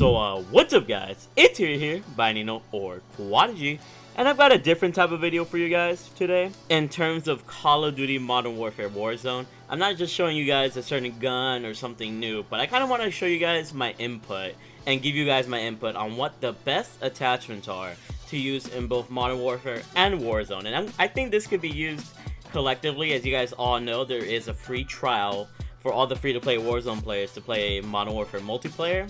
What's up guys, it's here, Bayanino or Quadigy, and I've got a different type of video for you guys today. In terms of Call of Duty Modern Warfare Warzone, I'm not just showing you guys a certain gun or something new, but I kind of want to show you guys my input and give you guys my input on what the best attachments are to use in both Modern Warfare and Warzone. And I think this could be used collectively. As you guys all know, there is a free trial for all the free-to-play Warzone players to play Modern Warfare multiplayer.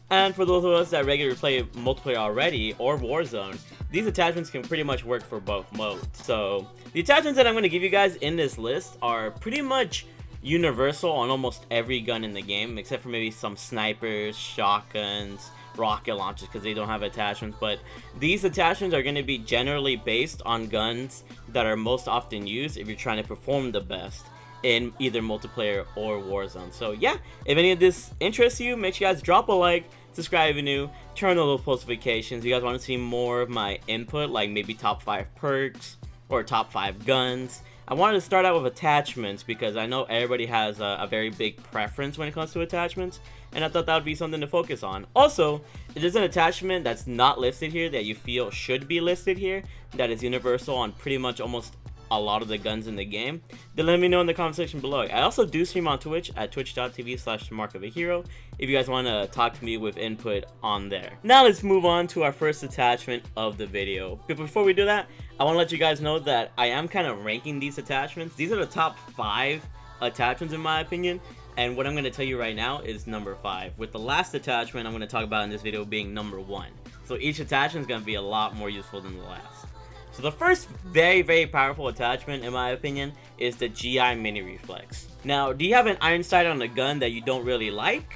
And for those of us that regularly play multiplayer already, or Warzone, these attachments can pretty much work for both modes. So, the attachments that I'm going to give you guys in this list are pretty much universal on almost every gun in the game, except for maybe some snipers, shotguns, rocket launchers, because they don't have attachments. But these attachments are going to be generally based on guns that are most often used if you're trying to perform the best in either multiplayer or Warzone. So yeah, if any of this interests you, make sure you guys drop a like, subscribe if you're new, turn on those post notifications. You guys want to see more of my input, like maybe top 5 perks or top 5 guns. I wanted to start out with attachments because I know everybody has a very big preference when it comes to attachments, and I thought that would be something to focus on. Also, if there's an attachment that's not listed here that you feel should be listed here, that is universal on pretty much almost a lot of the guns in the game, then let me know in the comment section below. I also do stream on Twitch at twitch.tv/TheMarkOfAHero if you guys want to talk to me with input on there. Now let's move on to our first attachment of the video. But before we do that, I want to let you guys know that I am kind of ranking these attachments. These are the top 5 attachments in my opinion, and what I'm going to tell you right now is number 5, with the last attachment I'm going to talk about in this video being number 1. So each attachment is going to be a lot more useful than the last. So the first very powerful attachment in my opinion is the GI Mini Reflex. Now, do you have an iron sight on a gun that you don't really like?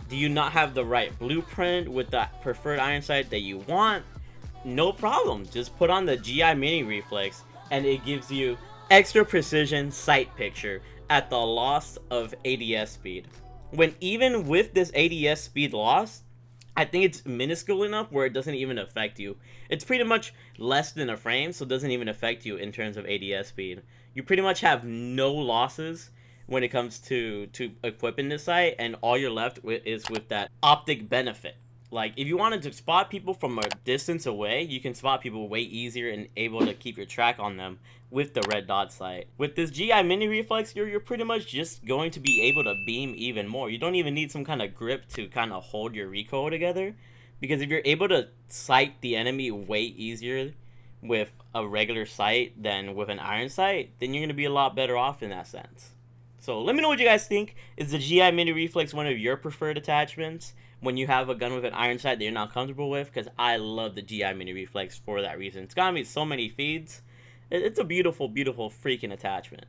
Do you not have the right blueprint with that preferred iron sight that you want? No problem, just put on the GI Mini Reflex and it gives you extra precision sight picture at the loss of ADS speed. When even with this ADS speed loss, I think it's minuscule enough where it doesn't even affect you. It's pretty much less than a frame, so it doesn't even affect you in terms of ADS speed. You pretty much have no losses when it comes to equipping this sight, and all you're left with is with that optic benefit. Like, if you wanted to spot people from a distance away, you can spot people way easier and able to keep your track on them with the red dot sight. With this GI Mini Reflex, you're pretty much just going to be able to beam even more. You don't even need some kind of grip to kind of hold your recoil together, because if you're able to sight the enemy way easier with a regular sight than with an iron sight, then you're going to be a lot better off in that sense. So let me know what you guys think. Is the GI Mini Reflex one of your preferred attachments when you have a gun with an iron sight that you're not comfortable with? Because I love the GI Mini Reflex for that reason. It's gotten me so many feeds. It's a beautiful freaking attachment.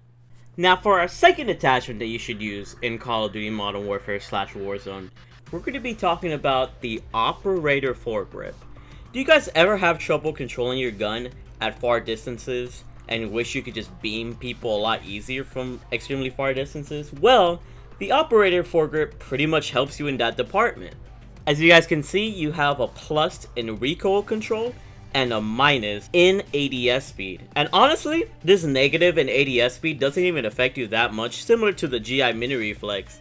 Now for our second attachment that you should use in Call of Duty Modern Warfare / Warzone, we're going to be talking about the Operator Foregrip. Do you guys ever have trouble controlling your gun at far distances and wish you could just beam people a lot easier from extremely far distances? Well, the Operator Foregrip pretty much helps you in that department. As you guys can see, you have a plus in recoil control and a minus in ADS speed. And honestly, this negative in ADS speed doesn't even affect you that much, similar to the GI Mini Reflex,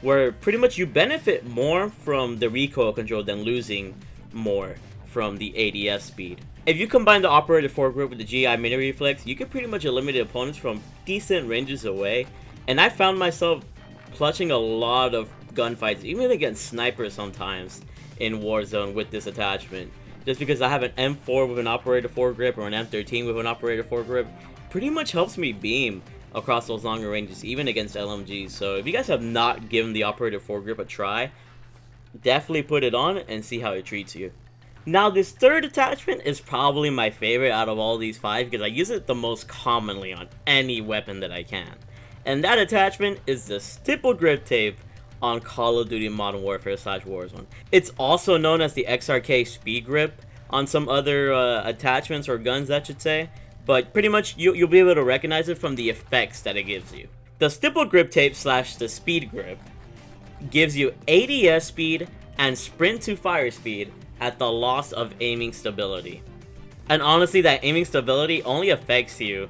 where pretty much you benefit more from the recoil control than losing more from the ADS speed. If you combine the Operator Foregrip with the GI Mini Reflex, you can pretty much eliminate opponents from decent ranges away, and I found myself clutching a lot of gunfights, even against snipers sometimes in Warzone with this attachment. Just because I have an M4 with an Operator Foregrip or an M13 with an Operator Foregrip, pretty much helps me beam across those longer ranges, even against LMGs. So if you guys have not given the Operator Foregrip a try, definitely put it on and see how it treats you. Now this third attachment is probably my favorite out of all these 5 because I use it the most commonly on any weapon that I can. And that attachment is the Stipple Grip Tape on Call of Duty Modern Warfare / Warzone. It's also known as the XRK Speed Grip on some other attachments or guns, I should say. But pretty much you'll be able to recognize it from the effects that it gives you. The Stipple Grip Tape / the Speed Grip gives you ADS speed and sprint to fire speed at the loss of aiming stability. And honestly, that aiming stability only affects you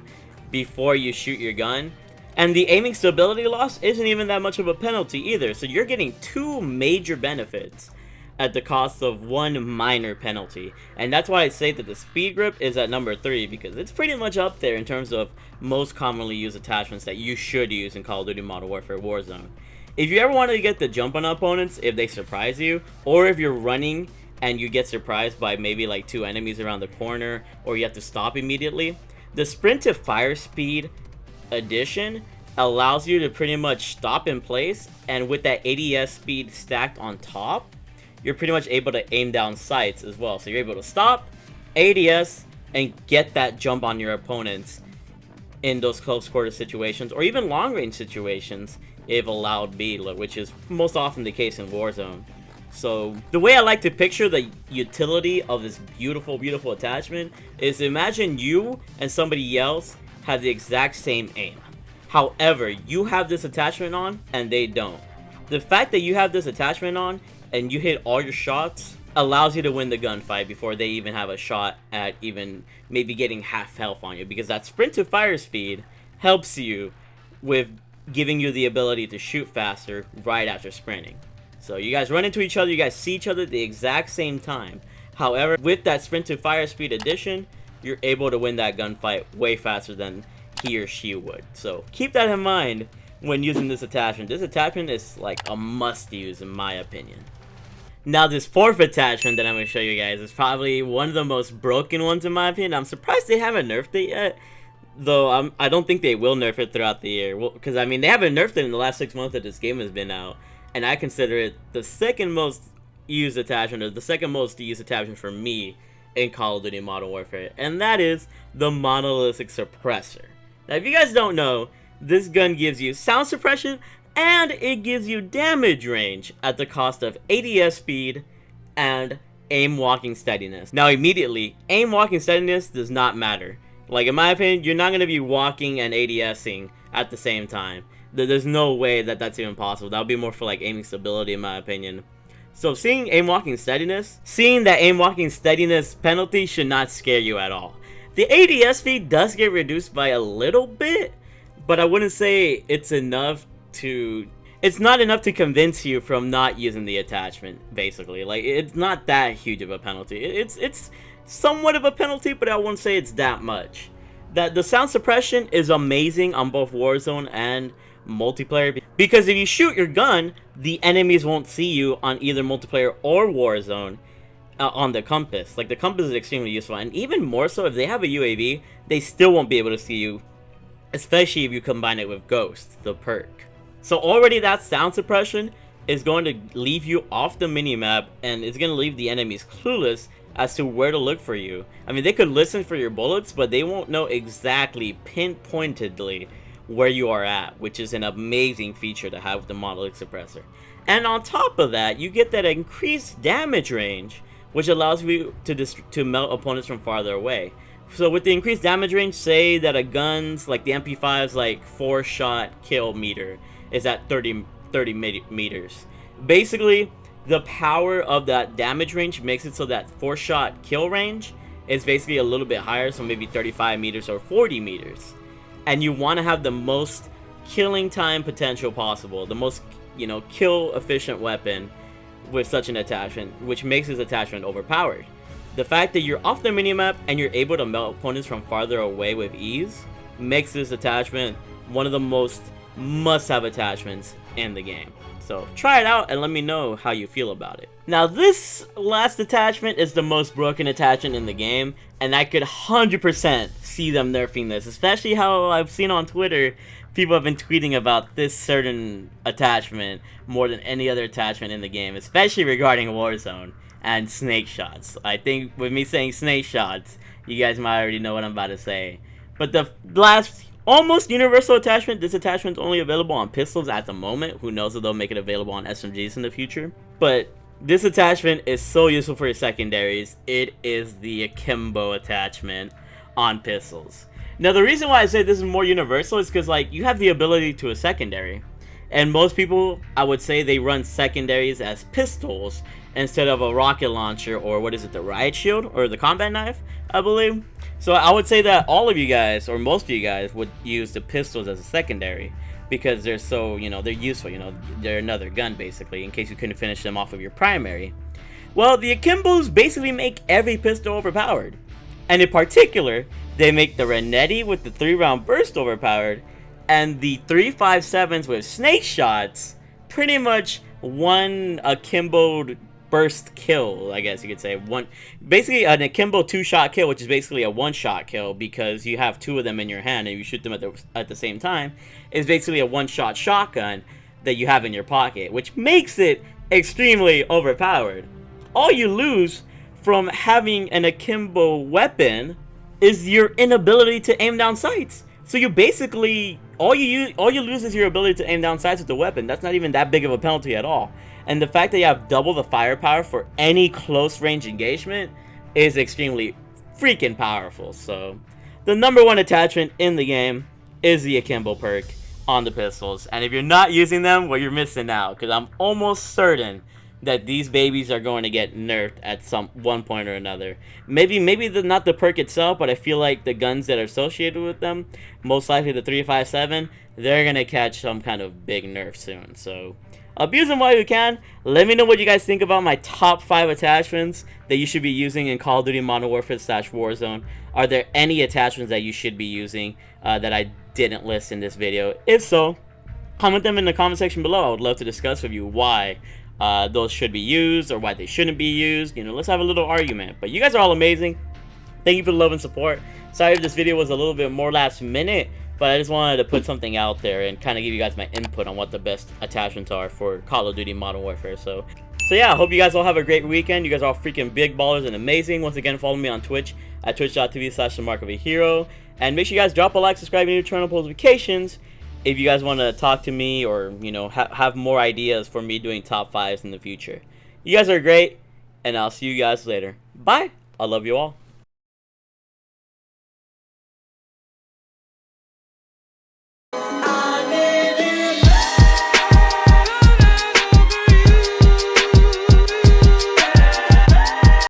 before you shoot your gun. And the aiming stability loss isn't even that much of a penalty either, so you're getting 2 major benefits at the cost of one minor penalty. And that's why I say that the speed grip is at number 3, because it's pretty much up there in terms of most commonly used attachments that you should use in Call of Duty Modern Warfare Warzone. If you ever wanted to get the jump on opponents if they surprise you, or if you're running and you get surprised by maybe like 2 enemies around the corner, or you have to stop immediately, the sprint to fire speed addition allows you to pretty much stop in place, and with that ADS speed stacked on top, you're pretty much able to aim down sights as well. So you're able to stop, ADS, and get that jump on your opponents in those close quarter situations, or even long range situations if allowed be, which is most often the case in Warzone. So the way I like to picture the utility of this beautiful, beautiful attachment is, imagine you and somebody else have the exact same aim. However, you have this attachment on and they don't. The fact that you have this attachment on and you hit all your shots allows you to win the gunfight before they even have a shot at even maybe getting half health on you, because that sprint to fire speed helps you with giving you the ability to shoot faster right after sprinting. So you guys run into each other, you guys see each other at the exact same time. However, with that sprint to fire speed addition, you're able to win that gunfight way faster than he or she would. So keep that in mind when using this attachment. This attachment is like a must use in my opinion. Now this 4th attachment that I'm going to show you guys is probably one of the most broken ones in my opinion. I'm surprised they haven't nerfed it yet, though I don't think they will nerf it throughout the year. Well, because I mean, they haven't nerfed it in the last 6 months that this game has been out, and I consider it the second most used attachment, or the second most used attachment for me in Call of Duty Modern Warfare, and that is the monolithic suppressor. Now if you guys don't know, this gun gives you sound suppression and it gives you damage range at the cost of ADS speed and aim walking steadiness. Now immediately, aim walking steadiness does not matter. Like in my opinion, you're not going to be walking and ADSing at the same time. There's no way that that's even possible. That would be more for like aiming stability in my opinion. So seeing aim walking steadiness, seeing that aim walking steadiness penalty should not scare you at all. The ADS speed does get reduced by a little bit, but I wouldn't say it's enough to... It's not enough to convince you from not using the attachment, basically. Like, it's not that huge of a penalty. It's somewhat of a penalty, but I wouldn't say it's that much. That the sound suppression is amazing on both Warzone and multiplayer, because if you shoot your gun, the enemies won't see you on either multiplayer or Warzone on the compass. Like, the compass is extremely useful, and even more so if they have a UAV, they still won't be able to see you, especially if you combine it with Ghost, the perk. So already that sound suppression is going to leave you off the minimap, and it's going to leave the enemies clueless as to where to look for you. I mean, they could listen for your bullets, but they won't know exactly, pinpointedly, where you are at, which is an amazing feature to have with the monolithic suppressor. And on top of that, you get that increased damage range, which allows you to melt opponents from farther away. So with the increased damage range, say that a gun's, like the MP5's like 4-shot kill meter is at 30 meters. Basically, the power of that damage range makes it so that 4-shot kill range is basically a little bit higher, so maybe 35 meters or 40 meters. And you want to have the most killing time potential possible, the most, kill efficient weapon with such an attachment, which makes this attachment overpowered. The fact that you're off the minimap and you're able to melt opponents from farther away with ease makes this attachment one of the most must-have attachments in the game. So try it out and let me know how you feel about it. Now this last attachment is the most broken attachment in the game, and I could 100% see them nerfing this, especially how I've seen on Twitter people have been tweeting about this certain attachment more than any other attachment in the game, especially regarding Warzone and snake shots. I think with me saying snake shots, you guys might already know what I'm about to say. But the last almost universal attachment, this attachment is only available on pistols at the moment. Who knows if they'll make it available on SMGs in the future. But this attachment is so useful for your secondaries. It is the akimbo attachment on pistols. Now the reason why I say this is more universal is because like you have the ability to a secondary. And most people, I would say, they run secondaries as pistols instead of a rocket launcher, or what is it, the riot shield or the combat knife, I believe. So I would say that all of you guys, or most of you guys, would use the pistols as a secondary because they're so, they're useful, they're another gun basically in case you couldn't finish them off of your primary. Well, the Akimbos basically make every pistol overpowered. And in particular, they make the Renetti with the 3-round burst overpowered, and the 3.57s with snake shots pretty much one akimbo burst kill, I guess you could say. Basically an akimbo 2-shot kill, which is basically a 1-shot kill because you have 2 of them in your hand and you shoot them at the same time, is basically a 1-shot shotgun that you have in your pocket, which makes it extremely overpowered. All you lose from having an akimbo weapon is your inability to aim down sights. So you basically, all you lose is your ability to aim down sights with the weapon. That's not even that big of a penalty at all. And the fact that you have double the firepower for any close range engagement is extremely freaking powerful. So the #1 attachment in the game is the akimbo perk on the pistols. And if you're not using them, well, you're missing out, because I'm almost certain that these babies are going to get nerfed at one point or another. Maybe not the perk itself, but I feel like the guns that are associated with them, most likely the 3.57, they're going to catch some kind of big nerf soon. So abuse them while you can. Let me know what you guys think about my top 5 attachments that you should be using in Call of Duty Modern Warfare / Warzone. Are there any attachments that you should be using that I didn't list in this video? If so, comment them in the comment section below. I would love to discuss with you why those should be used or why they shouldn't be used. You know, let's have a little argument. But you guys are all amazing. Thank you for the love and support. Sorry if this video was a little bit more last minute, but I just wanted to put something out there and kind of give you guys my input on what the best attachments are for Call of Duty Modern Warfare. So yeah, I hope you guys all have a great weekend. You guys are all freaking big ballers and amazing. Once again, follow me on Twitch at twitch.tv/TheMarkOfAHero. And make sure you guys drop a like, subscribe, and turn on notifications if you guys want to talk to me or, you know, have more ideas for me doing top 5s in the future. You guys are great, and I'll see you guys later. Bye. I love you all.